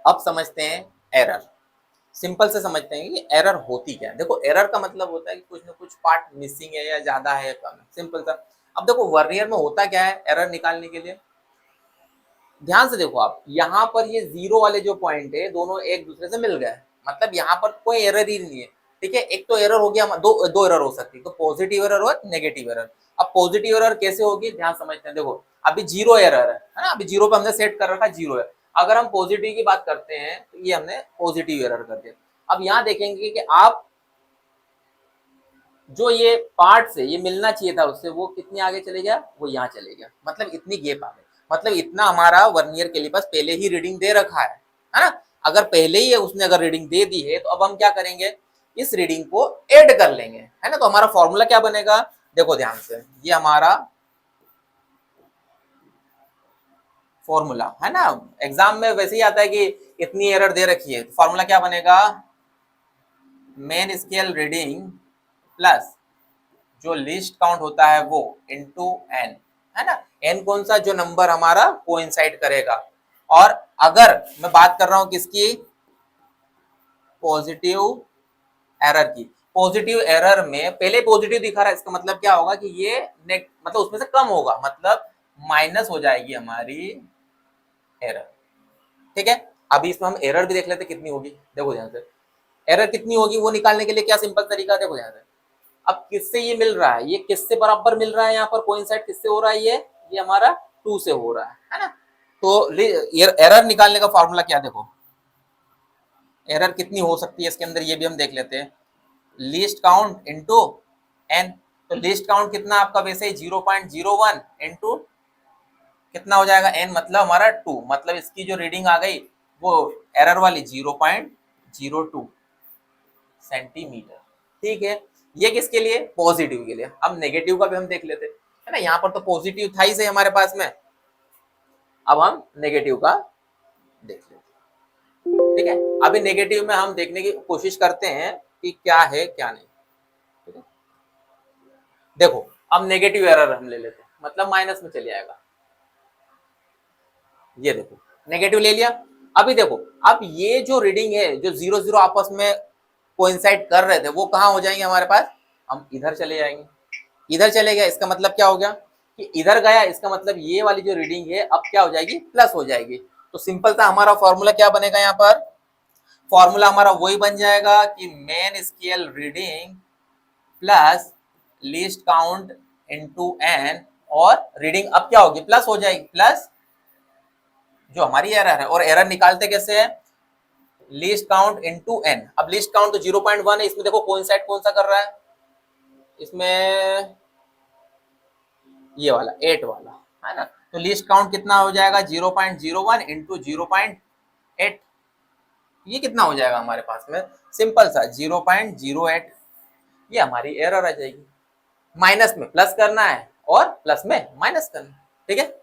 अब समझते हैं एरर। सिंपल से समझते हैं कि एरर होती क्या है। देखो एरर का मतलब होता है कि कुछ ना कुछ पार्ट मिसिंग है या ज्यादा है या कम है, सिंपल सा। अब देखो वर्नियर में होता क्या है एरर निकालने के लिए, ध्यान से देखो आप, यहाँ पर ये जीरो वाले जो पॉइंट है दोनों एक दूसरे से मिल गए, मतलब यहाँ पर कोई एरर ही नहीं है। ठीक है, एक तो एरर हो गया, दो एरर हो सकती है, तो पॉजिटिव एरर और नेगेटिव एरर। अब पॉजिटिव एरर कैसे होगी, ध्यान समझते हैं। देखो अभी जीरो एरर है ना, अभी जीरो पे हमने सेट कर रखा, जीरो है। अगर हम पॉजिटिव की बात करते हैं तो ये हमने पॉजिटिव एरर कर दिया। अब यहाँ देखेंगे कि आप जो ये पार्ट से ये मिलना चाहिए था उससे, वो कितनी आगे चले गया, वो यहाँ चले गया, मतलब इतनी गेप आ गई। मतलब इतना हमारा वर्नियर के लिए बस पहले ही रीडिंग दे रखा है ना। अगर पहले ही उसने अगर रीडिंग दे दी है तो अब हम क्या करेंगे, इस रीडिंग को ऐड कर लेंगे, है ना। तो हमारा फॉर्मूला क्या बनेगा, देखो ध्यान से, ये हमारा फॉर्मूला है ना, एग्जाम में वैसे ही आता है कि इतनी एरर दे रखी है, तो फॉर्मूला क्या बनेगा, मेन स्केल रीडिंग प्लस जो लीस्ट काउंट होता है वो इनटू एन, है ना। एन कौन सा, जो नंबर हमारा कोइंसाइड करेगा। और अगर मैं बात कर रहा हूं किसकी, पॉजिटिव एरर की, पॉजिटिव एरर में पहले पॉजिटिव दिखा रहा है, इसका मतलब क्या होगा कि ये मतलब उसमें से कम होगा, मतलब माइनस हो जाएगी हमारी एरर। ठीक है, अभी इसमें हम एरर भी देख लेते कितनी होगी। देखो ध्यान से, एरर कितनी होगी वो निकालने के लिए क्या सिंपल तरीका, देखो ध्यान से। अब किससे ये मिल रहा है, ये किससे बराबर मिल रहा है, यहाँ पर कोइंसाइड किससे हो रहा है, ये हमारा टू से हो रहा है ना। तो एरर निकालने का फॉर्मूला क्या, देखो एरर कितनी हो सकती है इसके अंदर, ये भी हम देख लेते हैं। लीस्ट काउंट इनटू एन, तो लीस्ट काउंट कितना आपका वैसे 0.01 इनटू कितना हो जाएगा एन, मतलब हमारा 2, मतलब इसकी जो रीडिंग आ गई वो एरर वाली 0.02 सेंटीमीटर। ठीक है, ये किसके लिए, पॉजिटिव के लिए। अब नेगेटिव का भी हम देख लेते है ना, यहाँ पर तो पॉजिटिव था ही से हमारे पास में, अब हम नेगेटिव का देख लेते। ठीक है, अभी नेगेटिव में हम देखने की कोशिश करते हैं कि क्या है क्या नहीं। ठीक है, देखो अब नेगेटिव एरर हम ले लेते हैं, मतलब माइनस में चले आएगा। ये देखो नेगेटिव ले लिया। अभी देखो, अब ये जो रीडिंग है जो जीरो जीरो आपस में कोइंसाइड कर रहे थे, वो कहाँ हो जाएंगे हमारे पास, हम इधर चले जाएंगे। इधर चले गया, इसका मतलब क्या हो गया कि इधर गया, इसका मतलब ये वाली जो रीडिंग है अब क्या हो जाएगी, प्लस हो जाएगी। तो सिंपल सा हमारा फॉर्मूला क्या बनेगा, यहाँ पर फॉर्मूला हमारा वही बन जाएगा कि main scale reading plus least count into n, और रीडिंग अब क्या होगी, प्लस हो जाएगी, प्लस जो हमारी एरर है। और एरर निकालते कैसे है, लीस्ट काउंट इनटू एन। अब लीस्ट काउंट तो 0.1 है, इसमें देखो कोइंसाइड कौन सा कर रहा है, इसमें ये वाला 8 वाला, है ना। तो लीस्ट काउंट कितना हो जाएगा, 0.01 इंटू 0.8, ये कितना हो जाएगा हमारे पास में, सिंपल सा 0.08। ये हमारी एरर आ जाएगी। माइनस में प्लस करना है और प्लस में माइनस करना है। ठीक है।